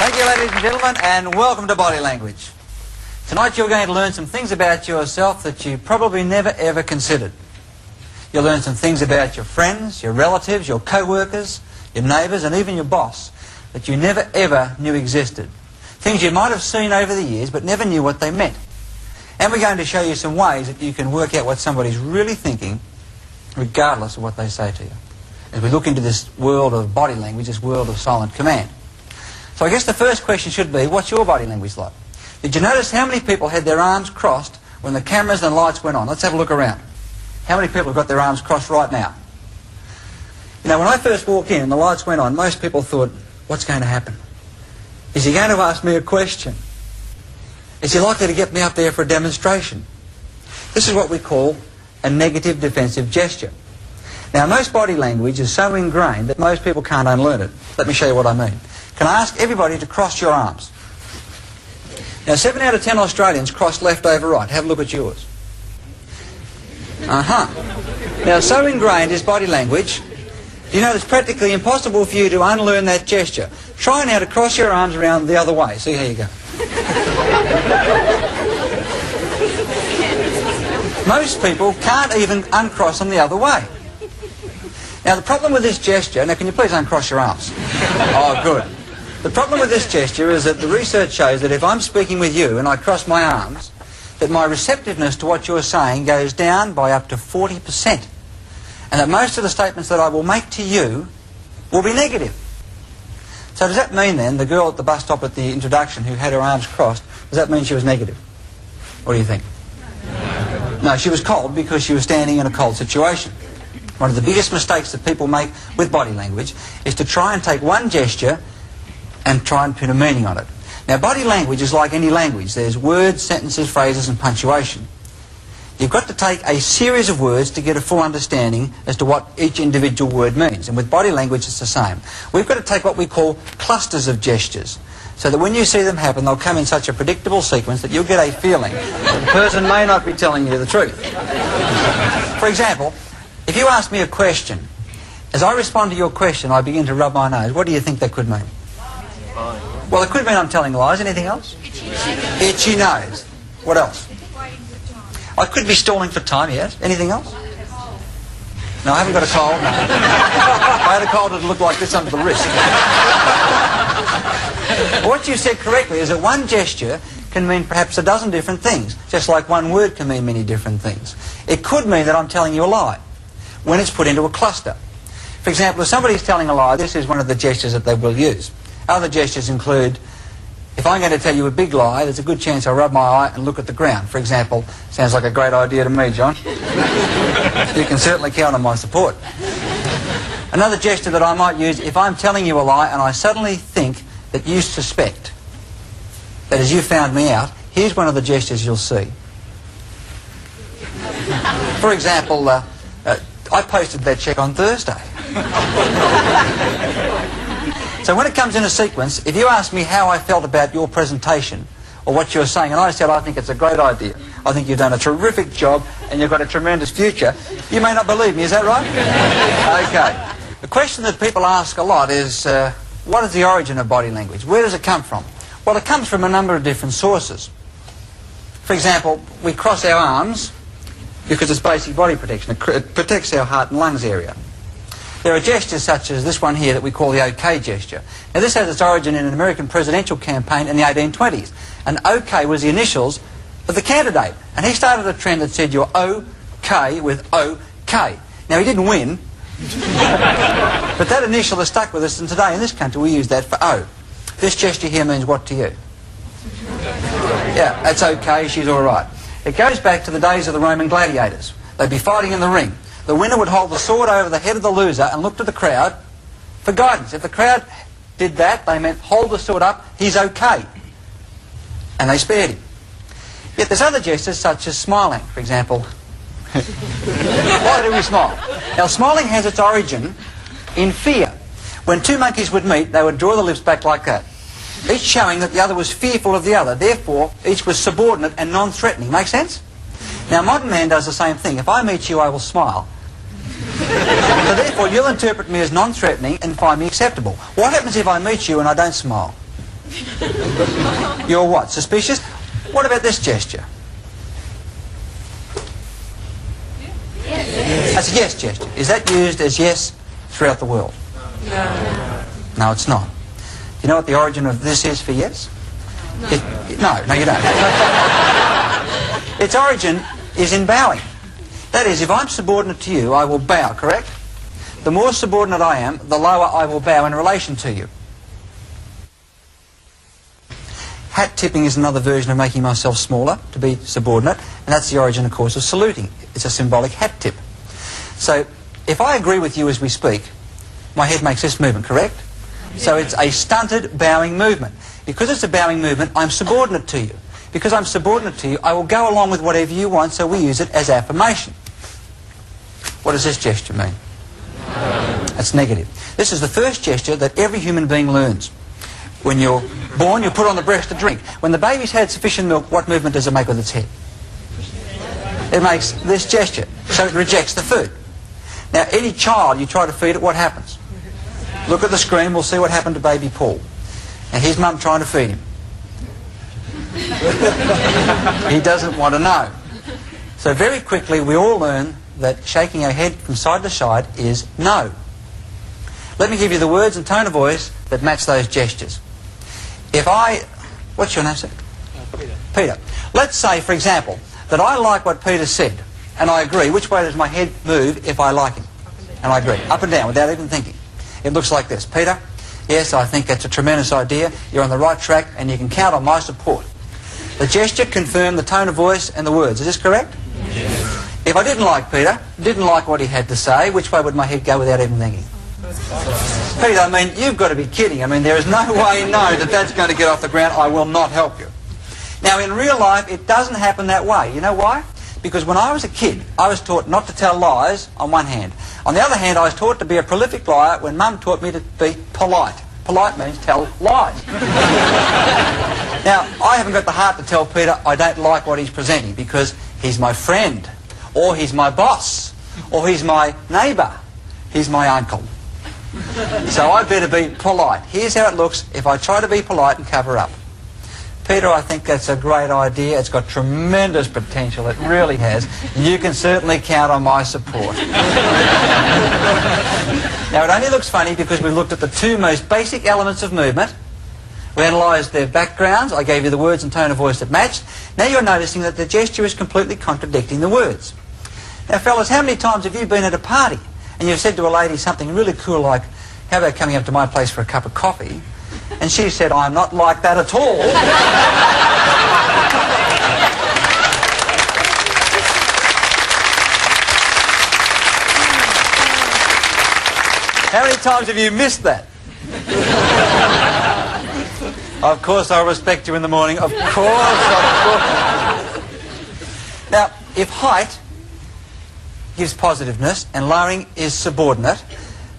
Thank you, ladies and gentlemen, and welcome to Body Language. Tonight you're going to learn some things about yourself that you probably never ever considered. You'll learn some things about your friends, your relatives, your co-workers, your neighbours, and even your boss that you never ever knew existed. Things you might have seen over the years but never knew what they meant. And we're going to show you some ways that you can work out what somebody's really thinking regardless of what they say to you, as we look into this world of body language, this world of silent command. So I guess the first question should be, what's your body language like? Did you notice how many people had their arms crossed when the cameras and lights went on? Let's have a look around. How many people have got their arms crossed right now? You know, when I first walked in and the lights went on, most people thought, what's going to happen? Is he going to ask me a question? Is he likely to get me up there for a demonstration? This is what we call a negative defensive gesture. Now, most body language is so ingrained that most people can't unlearn it. Let me show you what I mean. Can I ask everybody to cross your arms? Now, 7 out of 10 Australians cross left over right. Have a look at yours. Now, so ingrained is body language, you know it's practically impossible for you to unlearn that gesture. Try now to cross your arms around the other way. See how you go. Most people can't even uncross them the other way. Now, the problem with this gesture... Now, can you please uncross your arms? Oh, good. The problem with this gesture is that the research shows that if I'm speaking with you and I cross my arms, that my receptiveness to what you're saying goes down by up to 40%. And that most of the statements that I will make to you will be negative. So does that mean then, the girl at the bus stop at the introduction who had her arms crossed, does that mean she was negative? What do you think? No, she was cold because she was standing in a cold situation. One of the biggest mistakes that people make with body language is to try and take one gesture and try and put a meaning on it. Now, body language is like any language. There's words, sentences, phrases, and punctuation. You've got to take a series of words to get a full understanding as to what each individual word means. And with body language, it's the same. We've got to take what we call clusters of gestures, so that when you see them happen, they'll come in such a predictable sequence that you'll get a feeling that the person may not be telling you the truth. For example, if you ask me a question, as I respond to your question, I begin to rub my nose. What do you think that could mean? Well, it could mean I'm telling lies. Anything else? Itchy nose. What else? I could be stalling for time, yes. Anything else? No, I haven't got a cold. No. If I had a cold, it'd look like this under the wrist. What you said correctly is that one gesture can mean perhaps a dozen different things, just like one word can mean many different things. It could mean that I'm telling you a lie when it's put into a cluster. For example, if somebody's telling a lie, this is one of the gestures that they will use. Other gestures include, if I'm going to tell you a big lie, there's a good chance I'll rub my eye and look at the ground. For example, sounds like a great idea to me, John. You can certainly count on my support. Another gesture that I might use, if I'm telling you a lie and I suddenly think that you suspect that as you found me out, here's one of the gestures you'll see. For example, I posted that check on Thursday. So when it comes in a sequence, if you ask me how I felt about your presentation or what you're saying, and I said I think it's a great idea, I think you've done a terrific job and you've got a tremendous future, you may not believe me, is that right? Okay. The question that people ask a lot is, what is the origin of body language? Where does it come from? Well, it comes from a number of different sources. For example, we cross our arms because it's basic body protection. It protects our heart and lungs area. There are gestures such as this one here that we call the OK gesture. Now, this has its origin in an American presidential campaign in the 1820s. And OK was the initials of the candidate. And he started a trend that said you're OK with OK. Now, he didn't win, but that initial has stuck with us, and today in this country we use that for O. This gesture here means what to you? Yeah, that's OK, she's all right. It goes back to the days of the Roman gladiators. They'd be fighting in the ring. The winner would hold the sword over the head of the loser and look to the crowd for guidance. If the crowd did that, they meant hold the sword up, he's okay. And they spared him. Yet there's other gestures such as smiling, for example. Why do we smile? Now, smiling has its origin in fear. When two monkeys would meet, they would draw the lips back like that, each showing that the other was fearful of the other. Therefore, each was subordinate and non-threatening. Make sense? Now, modern man does the same thing. If I meet you, I will smile. So therefore, you'll interpret me as non-threatening and find me acceptable. What happens if I meet you and I don't smile? You're what? Suspicious? What about this gesture? Yes. That's a yes gesture. Is that used as yes throughout the world? No. No, it's not. You know what the origin of this is for yes? No. No, you don't. Its origin is in bowing. That is, if I'm subordinate to you, I will bow, correct? The more subordinate I am, the lower I will bow in relation to you. Hat tipping is another version of making myself smaller to be subordinate, and that's the origin, of course, of saluting. It's a symbolic hat tip. So, if I agree with you as we speak, my head makes this movement, correct? So it's a stunted bowing movement. Because it's a bowing movement, I'm subordinate to you. Because I'm subordinate to you, I will go along with whatever you want, so we use it as affirmation. What does this gesture mean? That's negative. This is the first gesture that every human being learns. When you're born, you put on the breast to drink. When the baby's had sufficient milk, what movement does it make with its head? It makes this gesture, so it rejects the food. Now, any child you try to feed it, what happens? Look at the screen, we'll see what happened to baby Paul. And his mum trying to feed him. He doesn't want to know. So very quickly we all learn that shaking our head from side to side is no. Let me give you the words and tone of voice that match those gestures. If I... What's your name, sir? Peter. Peter. Let's say, for example, that I like what Peter said, and I agree. Which way does my head move if I like him? And I agree. Up and down, without even thinking. It looks like this. Peter, yes, I think that's a tremendous idea. You're on the right track, and you can count on my support. The gesture confirmed the tone of voice and the words. Is this correct? Yes. If I didn't like Peter, didn't like what he had to say, which way would my head go without even thinking? Peter, I mean, you've got to be kidding. I mean, there is no way in no that that's going to get off the ground. I will not help you. Now, in real life, it doesn't happen that way. You know why? Because when I was a kid, I was taught not to tell lies on one hand. On the other hand, I was taught to be a prolific liar when Mum taught me to be polite. Polite means tell lies. Now, I haven't got the heart to tell Peter I don't like what he's presenting because he's my friend, or he's my boss, or he's my neighbour, he's my uncle. So I better be polite. Here's how it looks if I try to be polite and cover up. Peter, I think that's a great idea. It's got tremendous potential. It really has. You can certainly count on my support. Now, it only looks funny because we looked at the two most basic elements of movement. We analysed their backgrounds. I gave you the words and tone of voice that matched. Now you're noticing that the gesture is completely contradicting the words. Now, fellas, how many times have you been at a party and you've said to a lady something really cool like, how about coming up to my place for a cup of coffee? And she said, I'm not like that at all. How many times have you missed that? Of course I'll respect you in the morning. Of course. Now, if height gives positiveness and lowering is subordinate,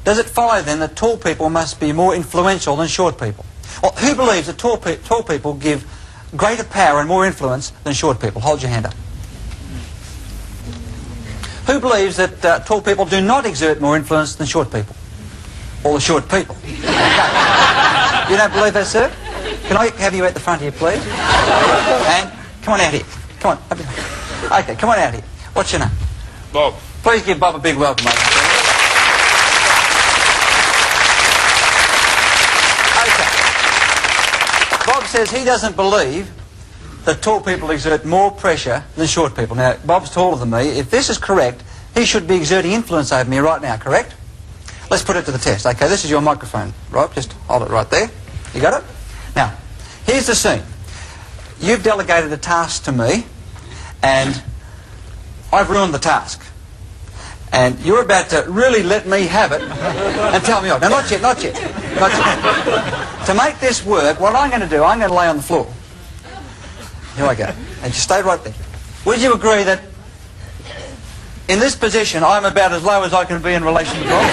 does it follow then that tall people must be more influential than short people? Well, who believes that tall people give greater power and more influence than short people? Hold your hand up. Who believes that tall people do not exert more influence than short people? All the short people. Okay. You don't believe that, sir? Can I have you at the front here, please? And come on out here. Come on. Okay, come on out here. What's your name? Bob. Please give Bob a big welcome, ladies and gentlemen. Bob says he doesn't believe that tall people exert more pressure than short people. Now, Bob's taller than me. If this is correct, he should be exerting influence over me right now, correct? Let's put it to the test. Okay, this is your microphone, Rob. Just hold it right there. You got it? Now, here's the scene. You've delegated a task to me, and I've ruined the task. And you're about to really let me have it and tell me off. Now, not yet, not yet, not yet. To make this work, what I'm going to do, I'm going to lay on the floor. Here I go. And just stay right there. Would you agree that in this position, I'm about as low as I can be in relation to Bob?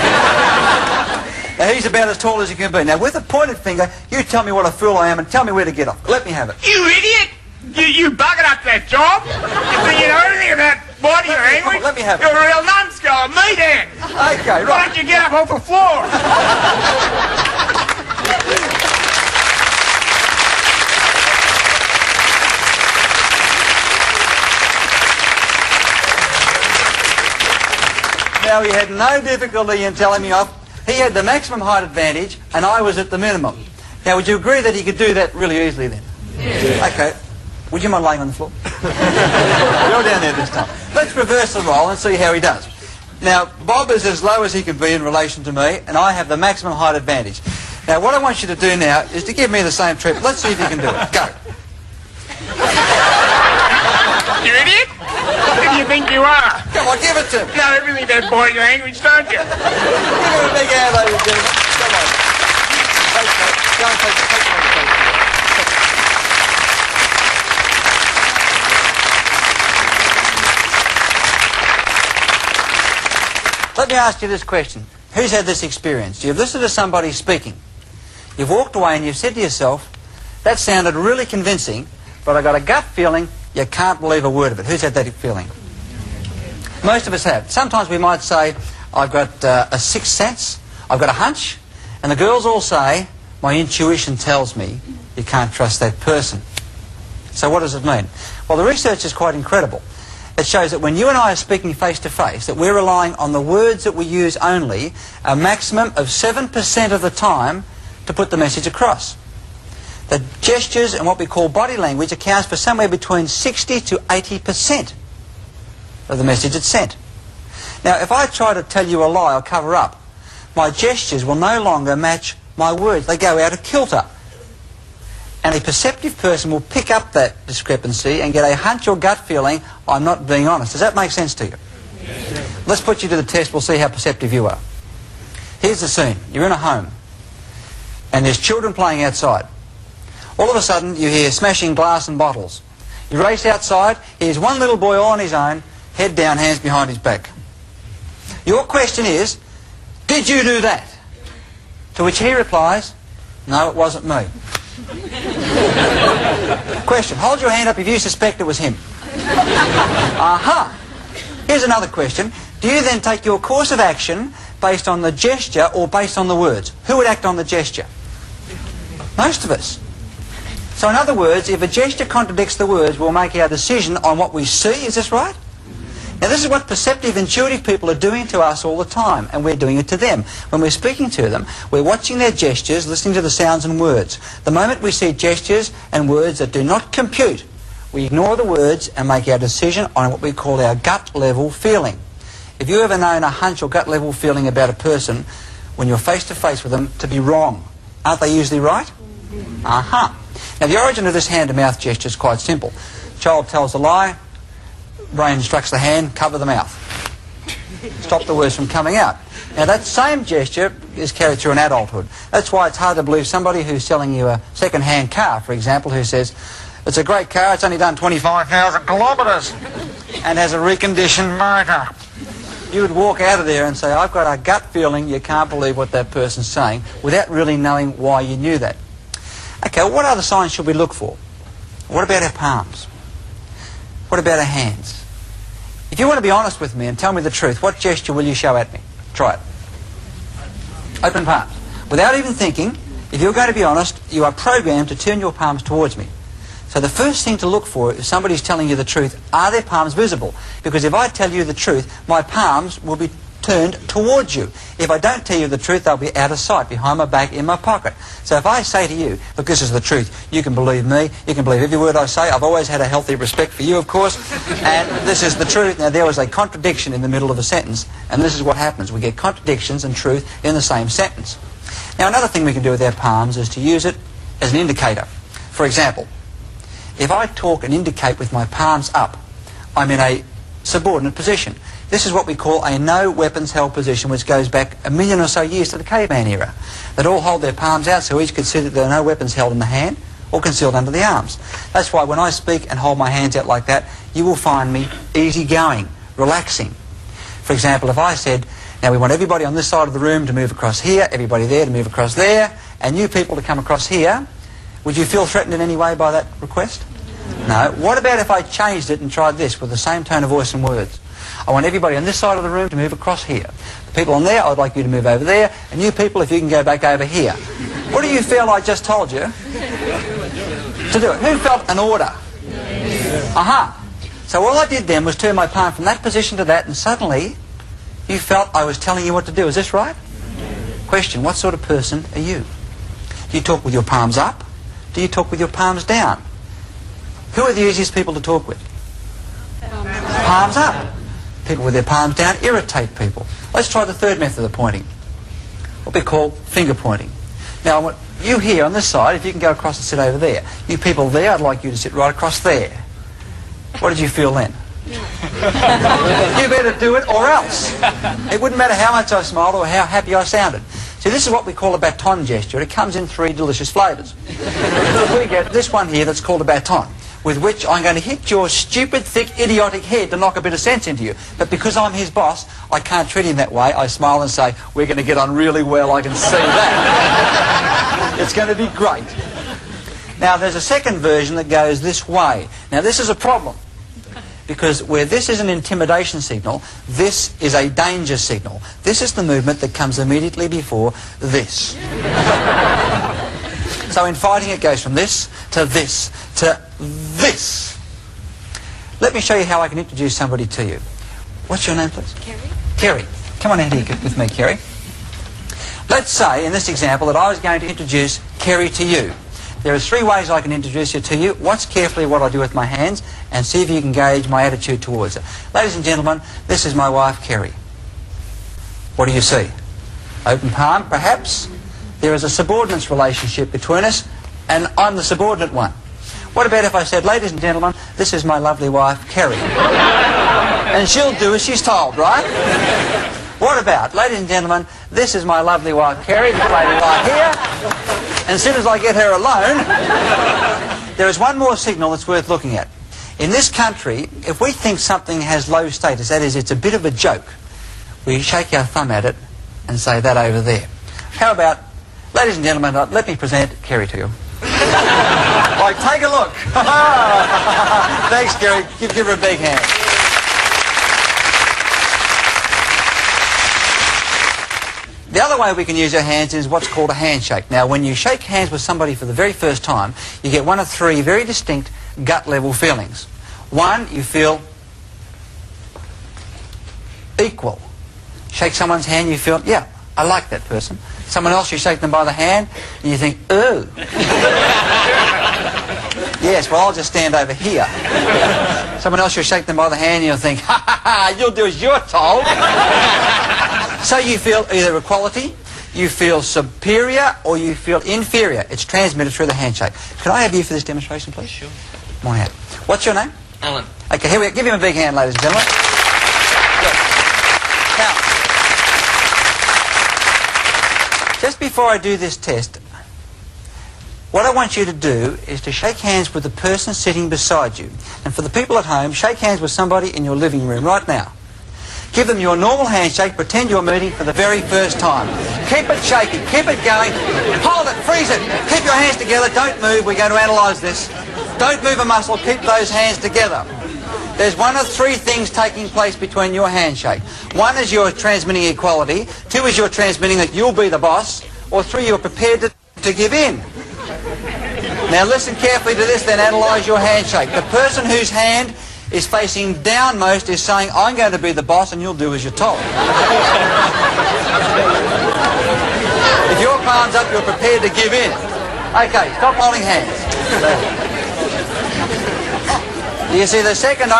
Now, he's about as tall as he can be. Now, with a pointed finger, you tell me what a fool I am and tell me where to get off. Let me have it. You idiot! You buggered up that job! You know everything about body language? Let me have it. You're a real numbskull, me then! Okay, right. Why don't you get up off the floor? So he had no difficulty in telling me off. He had the maximum height advantage, and I was at the minimum. Now, would you agree that he could do that really easily then? Yeah. Okay. Would you mind laying on the floor? You're down there this time. Let's reverse the role and see how he does. Now, Bob is as low as he can be in relation to me, and I have the maximum height advantage. Now, what I want you to do now is to give me the same treatment. Let's see if you can do it. Go. You idiot! What do you think you are? Come on, give it to me. You know everything about body language, don't you? Give him a big hand, ladies and gentlemen. Come on. Go and take the Let me ask you this question. Who's had this experience? You've listened to somebody speaking. You've walked away and you've said to yourself, that sounded really convincing, but I got a gut feeling you can't believe a word of it. Who's had that feeling? Most of us have. Sometimes we might say, I've got a sixth sense, I've got a hunch, and the girls all say, my intuition tells me you can't trust that person. So what does it mean? Well, the research is quite incredible. It shows that when you and I are speaking face to face, that we're relying on the words that we use only a maximum of 7% of the time to put the message across. The gestures and what we call body language accounts for somewhere between 60 to 80% of the message it's sent. Now, if I try to tell you a lie or cover up, my gestures will no longer match my words. They go out of kilter. And a perceptive person will pick up that discrepancy and get a hunch or gut feeling, I'm not being honest. Does that make sense to you? Yes. Let's put you to the test. We'll see how perceptive you are. Here's the scene. You're in a home. And there's children playing outside. All of a sudden, you hear smashing glass and bottles. You race outside. Here's one little boy all on his own, head down, hands behind his back. Your question is, did you do that? To which he replies, no, it wasn't me. Question, hold your hand up if you suspect it was him. Aha. Here's another question. Do you then take your course of action based on the gesture or based on the words? Who would act on the gesture? Most of us. So in other words, if a gesture contradicts the words, we'll make our decision on what we see. Is this right? Now this is what perceptive, intuitive people are doing to us all the time, and we're doing it to them. When we're speaking to them, we're watching their gestures, listening to the sounds and words. The moment we see gestures and words that do not compute, we ignore the words and make our decision on what we call our gut level feeling. If you ever known a hunch or gut level feeling about a person, when you're face to face with them, to be wrong, aren't they usually right? Aha. Now the origin of this hand to mouth gesture is quite simple. Child tells a lie, brain instructs the hand, cover the mouth. Stop the words from coming out. Now that same gesture is carried through in adulthood. That's why it's hard to believe somebody who's selling you a second-hand car, for example, who says, it's a great car, it's only done 25,000 kilometres and has a reconditioned motor. You would walk out of there and say, I've got a gut feeling you can't believe what that person's saying, without really knowing why you knew that. Okay, well, what other signs should we look for? What about our palms? What about our hands? If you want to be honest with me and tell me the truth, what gesture will you show at me? Try it. Open palms. Without even thinking, if you're going to be honest, you are programmed to turn your palms towards me. So the first thing to look for, if somebody's telling you the truth, are their palms visible? Because if I tell you the truth, my palms will be turned towards you. If I don't tell you the truth, they'll be out of sight, behind my back, in my pocket. So if I say to you, look, this is the truth, you can believe me, you can believe every word I say. I've always had a healthy respect for you, of course, and this is the truth. Now, there was a contradiction in the middle of a sentence, and this is what happens. We get contradictions and truth in the same sentence. Now, another thing we can do with our palms is to use it as an indicator. For example, if I talk and indicate with my palms up, I'm in a subordinate position. This is what we call a no weapons held position, which goes back 1 million or so years to the caveman era. They'd all hold their palms out, so each could see that there are no weapons held in the hand or concealed under the arms. That's why when I speak and hold my hands out like that, you will find me easygoing, relaxing. For example, if I said, now we want everybody on this side of the room to move across here, everybody there to move across there, and you people to come across here, would you feel threatened in any way by that request? No. What about if I changed it and tried this with the same tone of voice and words? I want everybody on this side of the room to move across here. The people on there, I'd like you to move over there. And you people, if you can go back over here. What do you feel I just told you to do it? Who felt an order? Aha. So all I did then was turn my palm from that position to that, and suddenly You felt I was telling you what to do. Is this right? Question, what sort of person are you? Do you talk with your palms up? Do you talk with your palms down? Who are the easiest people to talk with? Palms up. People with their palms down irritate people. Let's try the third method of pointing, what we call finger pointing. Now, I want you here on this side, if you can go across and sit over there. You people there, I'd like you to sit right across there. What did you feel then? You better do it or else. It wouldn't matter how much I smiled or how happy I sounded. See, this is what we call a baton gesture. It comes in 3 delicious flavours. We get this one here that's called a baton, with which I'm going to hit your stupid, thick, idiotic head to knock a bit of sense into you. But because I'm his boss, I can't treat him that way. I smile and say, we're going to get on really well, I can see that. It's going to be great. Now, there's a second version that goes this way. Now, this is a problem, because where this is an intimidation signal, this is a danger signal. This is the movement that comes immediately before this. So in fighting, it goes from this to this to this. Let me show you how I can introduce somebody to you. What's your name, please? Kerry. Kerry. Come on out here with me, Kerry. Let's say, in this example, that I was going to introduce Kerry to you. There are 3 ways I can introduce you to you. Watch carefully what I do with my hands and see if you can gauge my attitude towards her. Ladies and gentlemen, this is my wife, Kerry. What do you see? Open palm, perhaps? There is a subordinates relationship between us, and I'm the subordinate one. What about if I said, ladies and gentlemen, this is my lovely wife, Kerry? And she'll do as she's told, right? What about, ladies and gentlemen, this is my lovely wife, Kerry, this lady right here. And as soon as I get her alone, there is one more signal that's worth looking at. In this country, if we think something has low status, that is, it's a bit of a joke, we shake our thumb at it and say, that over there. How about, ladies and gentlemen, let me present Kerry to you. Like, take a look. Thanks, Kerry. Give her a big hand. The other way we can use our hands is what's called a handshake. Now, when you shake hands with somebody for the very first time, you get one of 3 very distinct gut-level feelings. One, you feel equal. Shake someone's hand, you feel, yeah, I like that person. Someone else, you shake them by the hand, and you think, ooh. Yes, well, I'll just stand over here. Someone else, you shake them by the hand, and you'll think, ha ha ha, you'll do as you're told. So you feel either equality, you feel superior, or you feel inferior. It's transmitted through the handshake. Can I have you for this demonstration, please? Sure. Come on out. What's your name? Allan. Okay, here we go. Give him a big hand, ladies and gentlemen. Good. Now, just before I do this test, what I want you to do is to shake hands with the person sitting beside you. And for the people at home, shake hands with somebody in your living room right now. Give them your normal handshake. Pretend you're meeting for the very first time. Keep it shaking. Keep it going. Hold it. Freeze it. Keep your hands together. Don't move. We're going to analyse this. Don't move a muscle. Keep those hands together. There's one of 3 things taking place between your handshake. 1 is you're transmitting equality. 2 is you're transmitting that you'll be the boss. Or 3, you're prepared to give in. Now listen carefully to this, then analyse your handshake. The person whose hand is facing downmost is saying, I'm going to be the boss and you'll do as you're told. If your palm's up, you're prepared to give in. Okay, stop holding hands. Do you see the second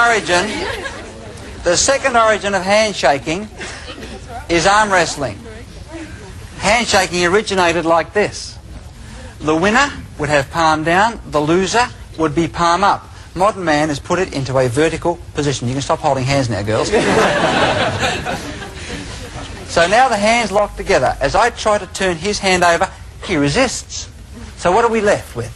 origin of handshaking is arm wrestling. Handshaking originated like this. The winner would have palm down, the loser would be palm up. Modern man has put it into a vertical position. You can stop holding hands now, girls. So now the hands lock together. As I try to turn his hand over, he resists. So what are we left with?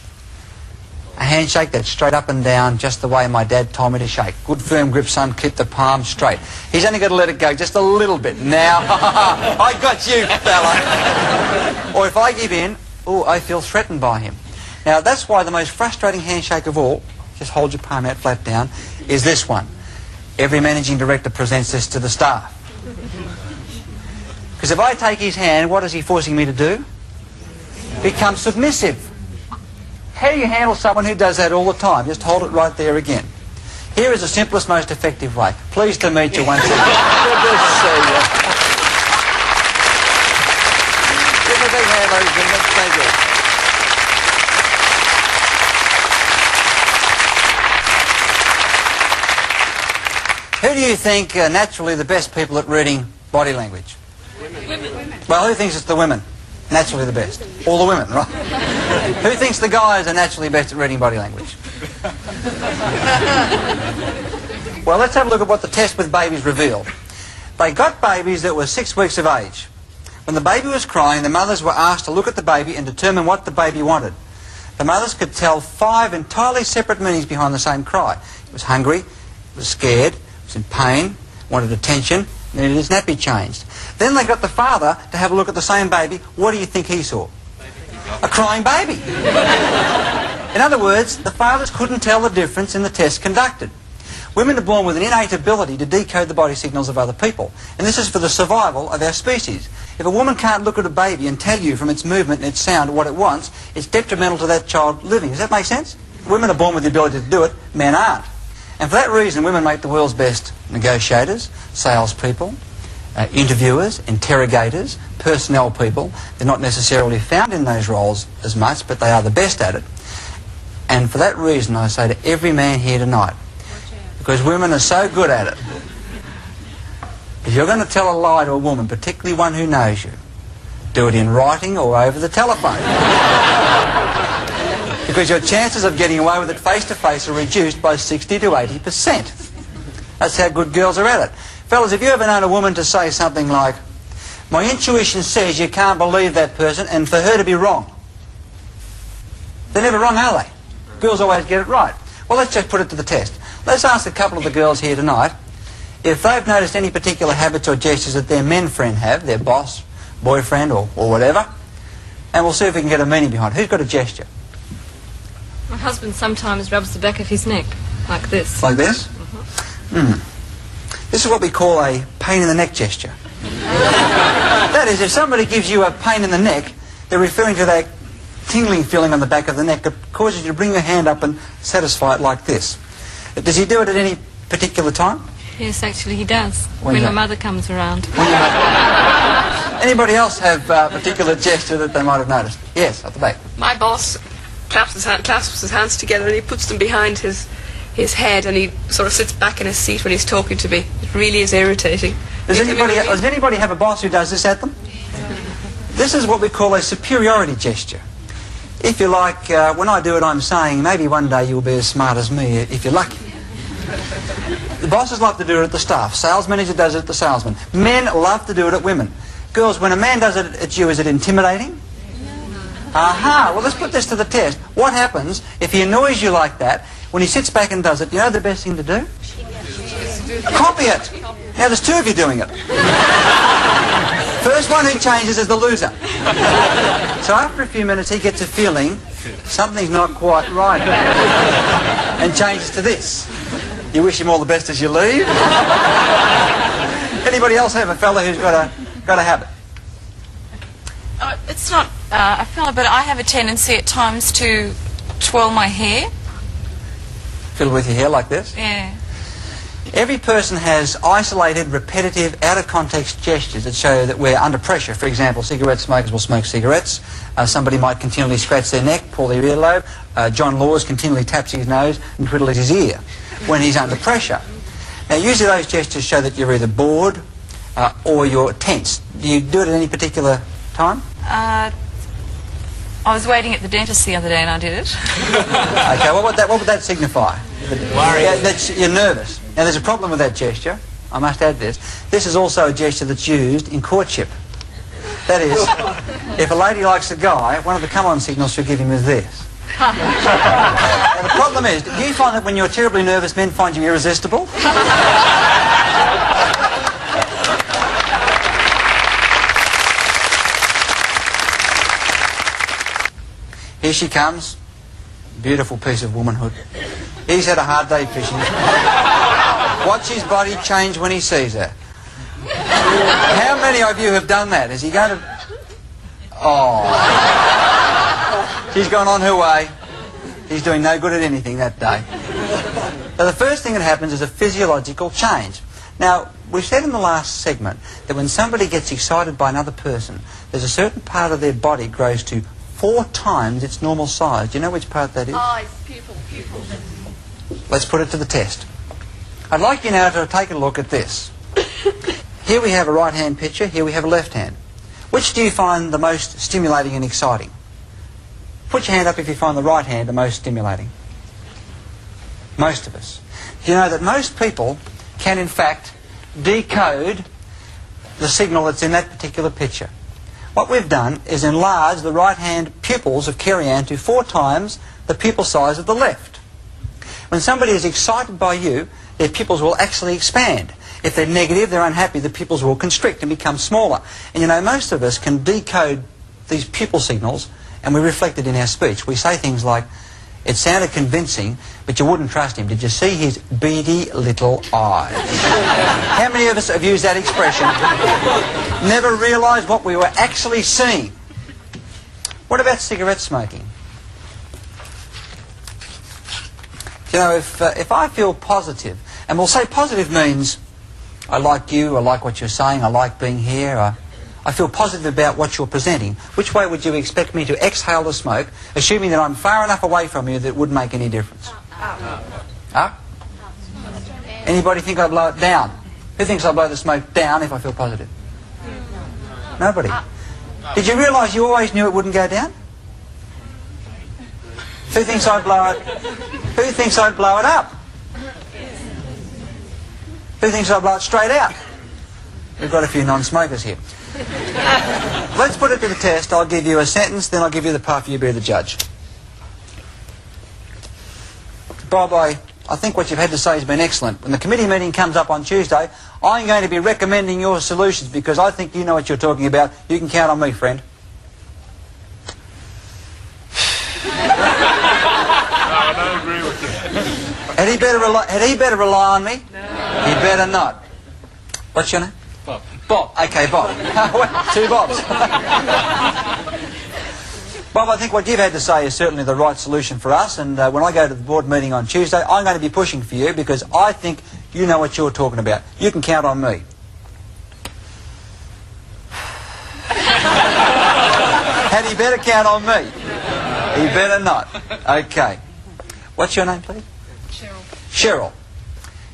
A handshake that's straight up and down, just the way my dad told me to shake. Good firm grip, son, keep the palm straight. He's only got to let it go just a little bit. Now, I got you, fella. Or if I give in, oh, I feel threatened by him. Now, that's why the most frustrating handshake of all, just hold your palm out flat down, is this one. Every managing director presents this to the staff. Because if I take his hand, what is he forcing me to do? Become submissive. How do you handle someone who does that all the time? Just hold it right there again. Here is the simplest, most effective way. Pleased to meet you once again. Good to see you. ladies and gentlemen. Thank you. Who do you think are naturally the best people at reading body language? Women. Well, who thinks it's the women? Naturally the best. All the women, right? Who thinks the guys are naturally best at reading body language? Well, let's have a look at what the test with babies revealed. They got babies that were 6 weeks of age. When the baby was crying, the mothers were asked to look at the baby and determine what the baby wanted. The mothers could tell 5 entirely separate meanings behind the same cry. It was hungry, it was scared, it was in pain, wanted attention, needed his nappy changed. Then they got the father to have a look at the same baby. What do you think he saw? A crying baby. In other words, the fathers couldn't tell the difference in the test conducted. Women are born with an innate ability to decode the body signals of other people, and this is for the survival of our species. If a woman can't look at a baby and tell you from its movement and its sound what it wants, it's detrimental to that child living. Does that make sense? Women are born with the ability to do it, men aren't. And for that reason, women make the world's best negotiators, salespeople, interviewers, interrogators, personnel people. They're not necessarily found in those roles as much, but they are the best at it. And for that reason, I say to every man here tonight, because women are so good at it, if you're going to tell a lie to a woman, particularly one who knows you, do it in writing or over the telephone. Because your chances of getting away with it face to face are reduced by 60 to 80%. That's how good girls are at it. Fellas, have you ever known a woman to say something like, my intuition says you can't believe that person, and for her to be wrong? They're never wrong, are they? Girls always get it right. Well, let's just put it to the test. Let's ask a couple of the girls here tonight if they've noticed any particular habits or gestures that their men friend have, their boss, boyfriend, or whatever, and we'll see if we can get a meaning behind it. Who's got a gesture? My husband sometimes rubs the back of his neck, like this. Like this? This is what we call a pain in the neck gesture. That is, if somebody gives you a pain in the neck, they're referring to that tingling feeling on the back of the neck that causes you to bring your hand up and satisfy it like this. Does he do it at any particular time? Yes, actually he does. When my mother comes around. Anybody else have a particular gesture that they might have noticed? Yes, at the back. My boss clasps his hands together and he puts them behind his head, and he sort of sits back in his seat when he's talking to me. It really is irritating. Does anybody have a boss who does this at them? This is what we call a superiority gesture. If you like, when I do it, I'm saying, maybe one day you'll be as smart as me if you're lucky. The bosses love to do it at the staff. Sales manager does it at the salesman. Men love to do it at women. Girls, when a man does it at you, is it intimidating? Aha! Well, let's put this to the test. What happens if he annoys you like that? When he sits back and does it, you know the best thing to do? Copy it. Now, there's 2 of you doing it. First one who changes is the loser. So after a few minutes, he gets a feeling something's not quite right and changes to this. You wish him all the best as you leave. Anybody else have a fella who's got a habit? It's not a fella, but I have a tendency at times to twirl my hair. Fiddle with your hair like this? Yeah. Every person has isolated, repetitive, out-of-context gestures that show that we're under pressure. For example, cigarette smokers will smoke cigarettes. Somebody might continually scratch their neck, pull their earlobe. John Laws continually taps his nose and twiddles his ear when he's under pressure. Now, usually those gestures show that you're either bored or you're tense. Do you do it at any particular time? I was waiting at the dentist the other day and I did it. Okay, what would that signify? That you're nervous. Now, there's a problem with that gesture. I must add this. This is also a gesture that's used in courtship. That is, if a lady likes a guy, one of the come-on signals she'll give him is this. Now, the problem is, do you find that when you're terribly nervous, men find you irresistible? Here she comes. Beautiful piece of womanhood. He's had a hard day fishing. Watch his body change when he sees her. How many of you have done that? Is he going to... Oh. She's gone on her way. He's doing no good at anything that day. So the first thing that happens is a physiological change. Now, we said in the last segment that when somebody gets excited by another person, there's a certain part of their body grows to 4 times its normal size. Do you know which part that is? Eyes, pupil. Let's put it to the test. I'd like you now to take a look at this. Here we have a right-hand picture, here we have a left hand. Which do you find the most stimulating and exciting? Put your hand up if you find the right hand the most stimulating. Most of us. Do you know that most people can in fact decode the signal that's in that particular picture? What we've done is enlarge the right-hand pupils of Kerry-Ann to 4 times the pupil size of the left. When somebody is excited by you, their pupils will actually expand. If they're negative, they're unhappy, the pupils will constrict and become smaller. And you know, most of us can decode these pupil signals and we reflect it in our speech. We say things like, it sounded convincing, but you wouldn't trust him. Did you see his beady little eyes? How many of us have used that expression? Never realised what we were actually seeing. What about cigarette smoking? You know, if I feel positive, and we'll say positive means I like you, I like what you're saying, I like being here, I feel positive about what you're presenting. Which way would you expect me to exhale the smoke, assuming that I'm far enough away from you that it wouldn't make any difference? Up. Anybody think I blow it down? Who thinks I blow the smoke down if I feel positive? Nobody. Did you realise you always knew it wouldn't go down? Who thinks I'd blow it? Who thinks I'd blow it up? Who thinks I'd blow it straight out? We've got a few non-smokers here. Let's put it to the test. I'll give you a sentence, then I'll give you the puff, you be the judge. Bob, I think what you've had to say has been excellent. When the committee meeting comes up on Tuesday, I'm going to be recommending your solutions because I think you know what you're talking about. You can count on me, friend. I don't agree with you. Had he better rely on me? No. He better not. What's your name? Bob. Bob. Okay, Bob. 2 Bobs. Bob, I think what you've had to say is certainly the right solution for us, and when I go to the board meeting on Tuesday, I'm going to be pushing for you because I think you know what you're talking about. You can count on me. Had he better count on me? He better not. Okay. What's your name, please? Cheryl.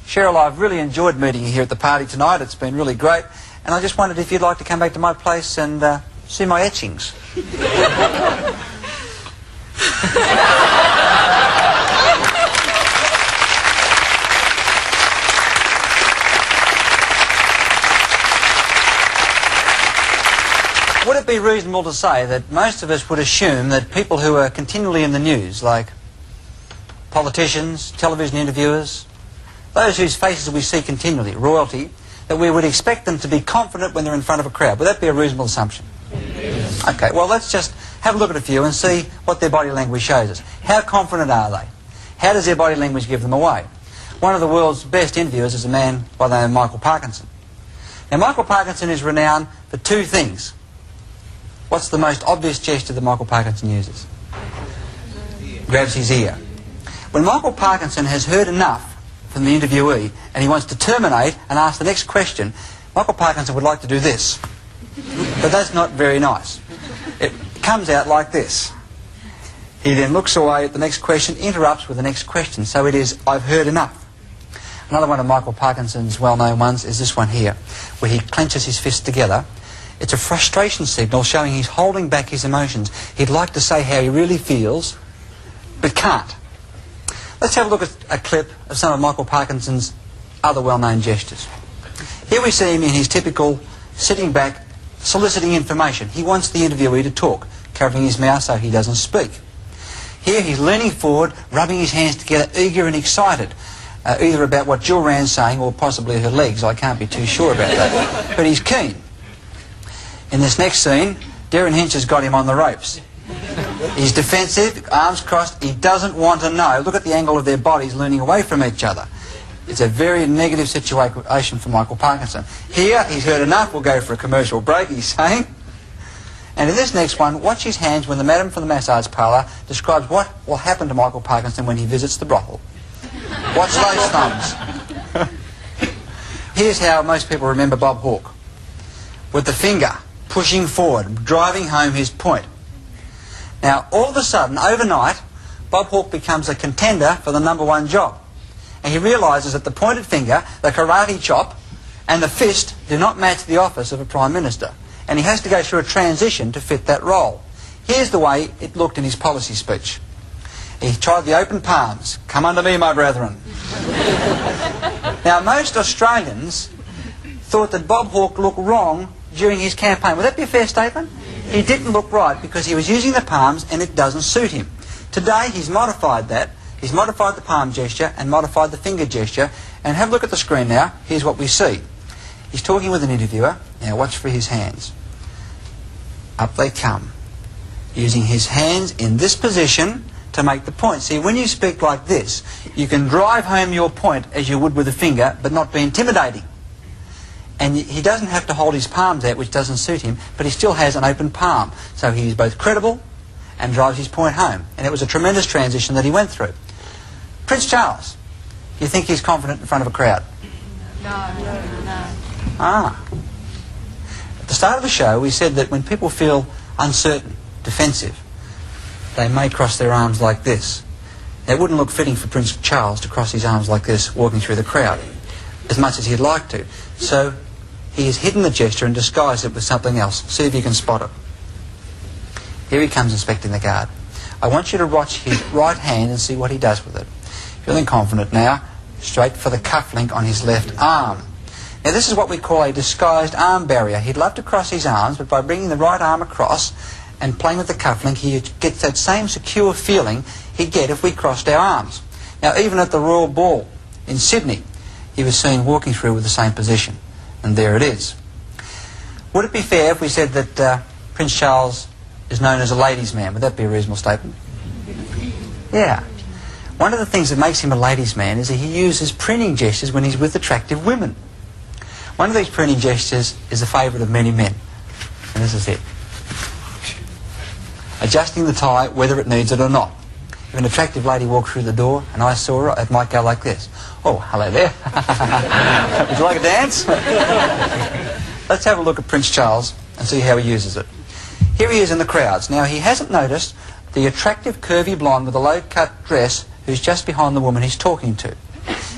Cheryl, I've really enjoyed meeting you here at the party tonight. It's been really great. And I just wondered if you'd like to come back to my place and see my etchings. Would it be reasonable to say that most of us would assume that people who are continually in the news, like politicians, television interviewers, those whose faces we see continually, royalty, that we would expect them to be confident when they're in front of a crowd? Would that be a reasonable assumption? Yes. Okay, well, let's just have a look at a few and see what their body language shows us. How confident are they? How does their body language give them away? One of the world's best interviewers is a man by the name of Michael Parkinson. Now, Michael Parkinson is renowned for 2 things. What's the most obvious gesture that Michael Parkinson uses? Grabs his ear. When Michael Parkinson has heard enough from the interviewee and he wants to terminate and ask the next question, Michael Parkinson would like to do this. But that's not very nice. It comes out like this. He then looks away at the next question, interrupts with the next question. So it is, I've heard enough. Another one of Michael Parkinson's well-known ones is this one here, where he clenches his fists together. It's a frustration signal showing he's holding back his emotions. He'd like to say how he really feels, but can't. Let's have a look at a clip of some of Michael Parkinson's other well-known gestures. Here we see him in his typical sitting back, soliciting information. He wants the interviewee to talk, covering his mouth so he doesn't speak. Here he's leaning forward, rubbing his hands together, eager and excited, either about what Jill Rand's saying or possibly her legs. I can't be too sure about that. But he's keen. In this next scene, Darren Hinch has got him on the ropes. He's defensive, arms crossed, he doesn't want to know. Look at the angle of their bodies leaning away from each other. It's a very negative situation for Michael Parkinson. Here, he's heard enough, we'll go for a commercial break, he's saying. And in this next one, watch his hands when the madam from the massage parlour describes what will happen to Michael Parkinson when he visits the brothel. Watch those thumbs. here's how most people remember Bob Hawke. With the finger pushing forward, driving home his point. Now, all of a sudden, overnight, Bob Hawke becomes a contender for the #1 job. And he realises that the pointed finger, the karate chop, and the fist do not match the office of a Prime Minister. And he has to go through a transition to fit that role. Here's the way it looked in his policy speech. He tried the open palms. Come unto me, my brethren. Now, most Australians thought that Bob Hawke looked wrong during his campaign. Would that be a fair statement? He didn't look right because he was using the palms and it doesn't suit him. Today, he's modified that. He's modified the palm gesture and modified the finger gesture. And have a look at the screen now. Here's what we see. He's talking with an interviewer. Now, watch for his hands. Up they come. Using his hands in this position to make the point. See, when you speak like this, you can drive home your point as you would with a finger, but not be intimidating. And he doesn't have to hold his palms out, which doesn't suit him, but he still has an open palm. So he's both credible and drives his point home. And it was a tremendous transition that he went through. Prince Charles, do you think he's confident in front of a crowd? No. Ah. At the start of the show, we said that when people feel uncertain, defensive, they may cross their arms like this. It wouldn't look fitting for Prince Charles to cross his arms like this walking through the crowd, as much as he'd like to. So he has hidden the gesture and disguised it with something else. See if you can spot it. Here he comes inspecting the guard. I want you to watch his right hand and see what he does with it. Feeling confident now, straight for the cufflink on his left arm. Now this is what we call a disguised arm barrier. He'd love to cross his arms, but by bringing the right arm across and playing with the cufflink, he gets that same secure feeling he'd get if we crossed our arms. Now, even at the Royal Ball in Sydney, he was seen walking through with the same position. And there it is. Would it be fair if we said that Prince Charles is known as a ladies' man? Would that be a reasonable statement? Yeah. One of the things that makes him a ladies' man is that he uses printing gestures when he's with attractive women. One of these printing gestures is a favourite of many men. And this is it. Adjusting the tie whether it needs it or not. If an attractive lady walked through the door and I saw her, it might go like this. Oh, hello there. Would you like a dance? Let's have a look at Prince Charles and see how he uses it. Here he is in the crowds. Now, he hasn't noticed the attractive curvy blonde with a low-cut dress who's just behind the woman he's talking to.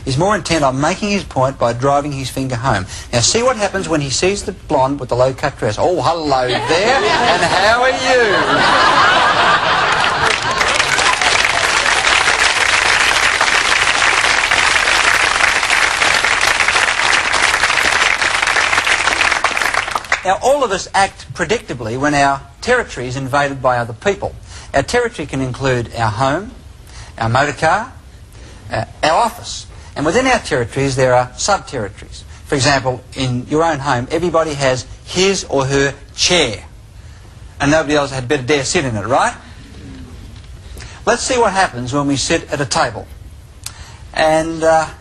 He's more intent on making his point by driving his finger home. Now, see what happens when he sees the blonde with the low-cut dress. Oh, hello there, and how are you? Now, all of us act predictably when our territory is invaded by other people. Our territory can include our home, our motor car, our office. And within our territories, there are sub-territories. For example, in your own home, everybody has his or her chair. And nobody else had better dare sit in it, right? Let's see what happens when we sit at a table. And can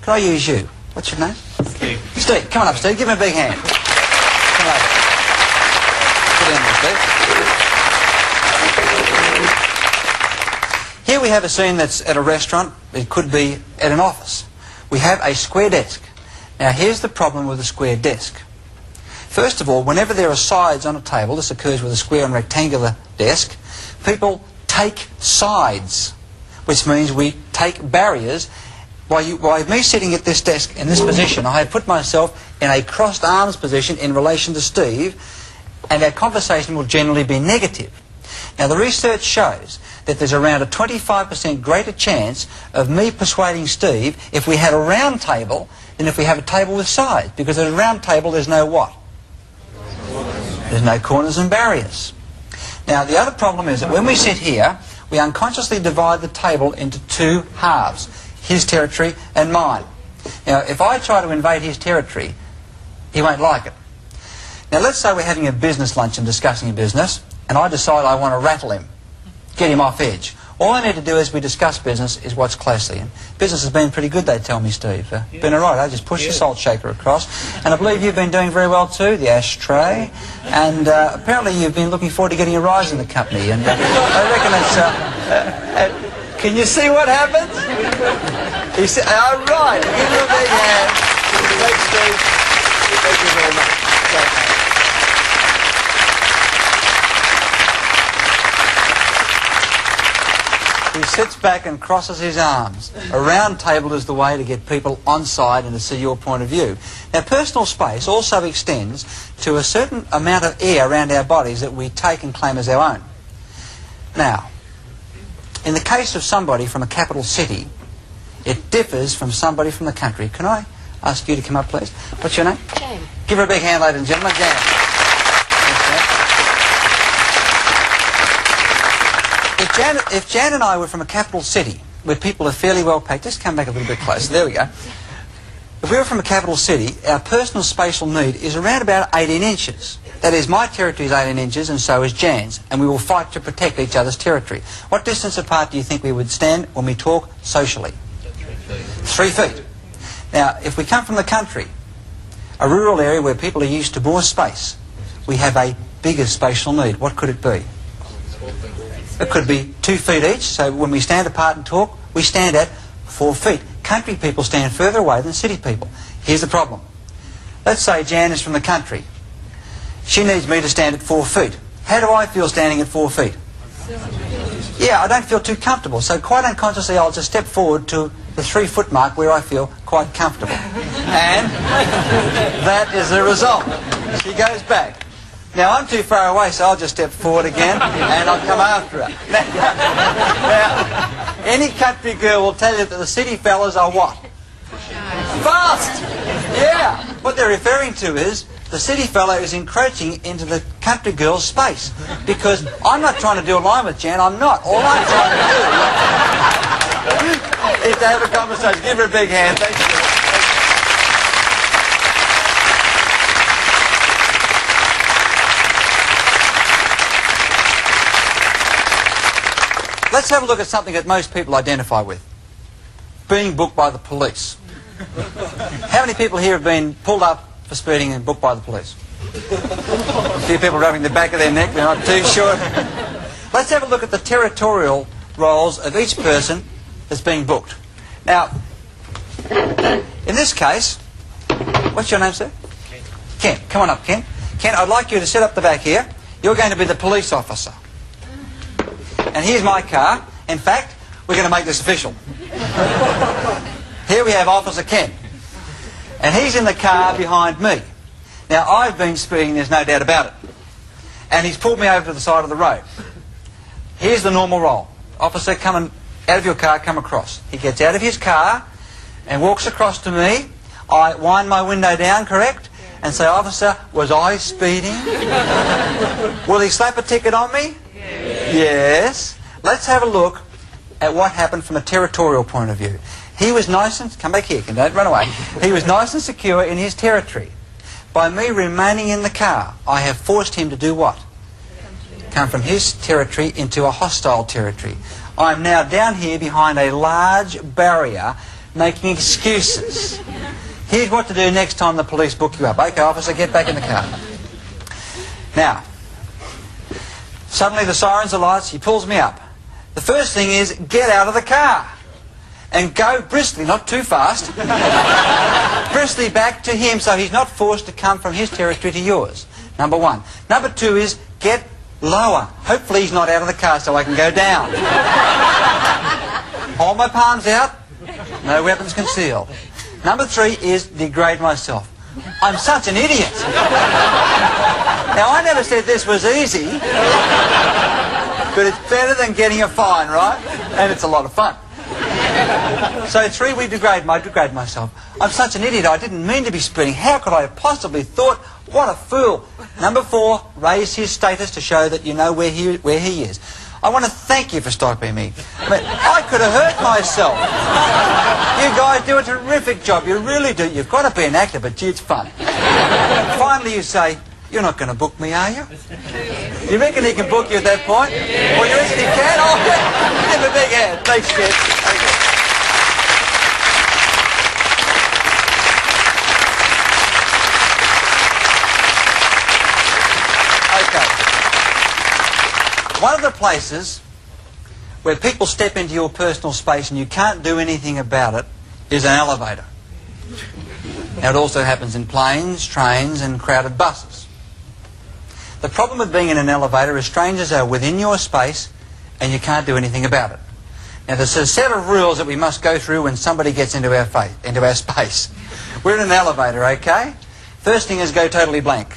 I use you? What's your name? Steve. Steve. Come on up, Steve. Give me a big hand. Come over. Sit down there, Steve. Here we have a scene that's at a restaurant. It could be at an office. We have a square desk. Now, here's the problem with a square desk. First of all, whenever there are sides on a table, this occurs with a square and rectangular desk, people take sides, which means we take barriers. By me sitting at this desk in this position, I have put myself in a crossed arms position in relation to Steve, and our conversation will generally be negative. Now, the research shows that there's around a 25% greater chance of me persuading Steve if we had a round table than if we have a table with sides, because at a round table there's no what? There's no corners and barriers. Now, the other problem is that when we sit here, we unconsciously divide the table into two halves, his territory and mine. Now, if I try to invade his territory, he won't like it. Now, let's say we're having a business lunch and discussing a business, and I decide I want to rattle him, get him off edge. All I need to do as we discuss business is watch closely. And business has been pretty good, they tell me, Steve. Been all right. I just push the salt shaker across. And I believe you've been doing very well too, the ashtray. And apparently you've been looking forward to getting a rise in the company. And I reckon it's... can you see what happens? You see, oh, right. Give him a big hand. Thanks, Steve. Thank you very much. He sits back and crosses his arms. A round table is the way to get people on side and to see your point of view. Now, personal space also extends to a certain amount of air around our bodies that we take and claim as our own. Now, in the case of somebody from a capital city, it differs from somebody from the country. Can I ask you to come up, please? What's your name? Jane. Give her a big hand, ladies and gentlemen. Jane. If Jan and I were from a capital city where people are fairly well packed, just come back a little bit closer, there we go. If we were from a capital city, our personal spatial need is around about 18 inches. That is, my territory is 18 inches and so is Jan's, and we will fight to protect each other's territory. What distance apart do you think we would stand when we talk socially? 3 feet. Now, if we come from the country, a rural area where people are used to more space, we have a bigger spatial need. What could it be? It could be 2 feet each, so when we stand apart and talk, we stand at 4 feet. Country people stand further away than city people. Here's the problem. Let's say Jan is from the country. She needs me to stand at 4 feet. How do I feel standing at 4 feet? Yeah, I don't feel too comfortable, so quite unconsciously I'll just step forward to the 3 foot mark where I feel quite comfortable. And that is the result. She goes back. Now, I'm too far away, so I'll just step forward again, and I'll come after her. Now, any country girl will tell you that the city fellas are what? Fast! Yeah! What they're referring to is the city fella is encroaching into the country girl's space. Because I'm not trying to do a line with Jan, I'm not. All I'm trying to do is to have a conversation. Give her a big hand. Thank you. Let's have a look at something that most people identify with. Being booked by the police. How many people here have been pulled up for speeding and booked by the police? A few people rubbing the back of their neck, they're not too sure. Let's have a look at the territorial roles of each person that's being booked. Now, in this case, what's your name, sir? Ken. Come on up, Ken. Ken, I'd like you to sit up the back here. You're going to be the police officer. And here's my car. In fact, we're going to make this official. Here we have Officer Ken. And he's in the car behind me. Now, I've been speeding, there's no doubt about it. And he's pulled me over to the side of the road. Here's the normal role. Officer, come out of your car, come across. He gets out of his car and walks across to me. I wind my window down, correct? And say, Officer, was I speeding? Will he slap a ticket on me? Yes. Let's have a look at what happened from a territorial point of view. He was nice and... Come back here, don't run away. He was nice and secure in his territory. By me remaining in the car, I have forced him to do what? Come from his territory into a hostile territory. I'm now down here behind a large barrier making excuses. Here's what to do next time the police book you up. Okay, officer, get back in the car. Now, suddenly the sirens are lights, he pulls me up. The first thing is, get out of the car. And go briskly, not too fast, briskly back to him so he's not forced to come from his territory to yours. Number one. Number two is, get lower. Hopefully he's not out of the car so I can go down. Hold my palms out, no weapons concealed. Number three is, degrade myself. I'm such an idiot. Now, I never said this was easy, but it's better than getting a fine, right? And it's a lot of fun. So three, we degrade myself. I'm such an idiot, I didn't mean to be speeding. How could I have possibly thought? What a fool. Number four, raise his status to show that you know where he is. I want to thank you for stopping me. I mean, I could have hurt myself. You guys do a terrific job, you really do. You've got to be an actor, but gee, it's fun. Finally you say, you're not going to book me, are you? You reckon he can book you at that point? Well, you reckon he can? Oh, give him a big hand. Thanks, kid. Thank you. Okay. One of the places where people step into your personal space and you can't do anything about it is an elevator. And it also happens in planes, trains and crowded buses. The problem with being in an elevator is strangers are within your space and you can't do anything about it. Now there's a set of rules that we must go through when somebody gets into our space. We're in an elevator, okay? First thing is go totally blank.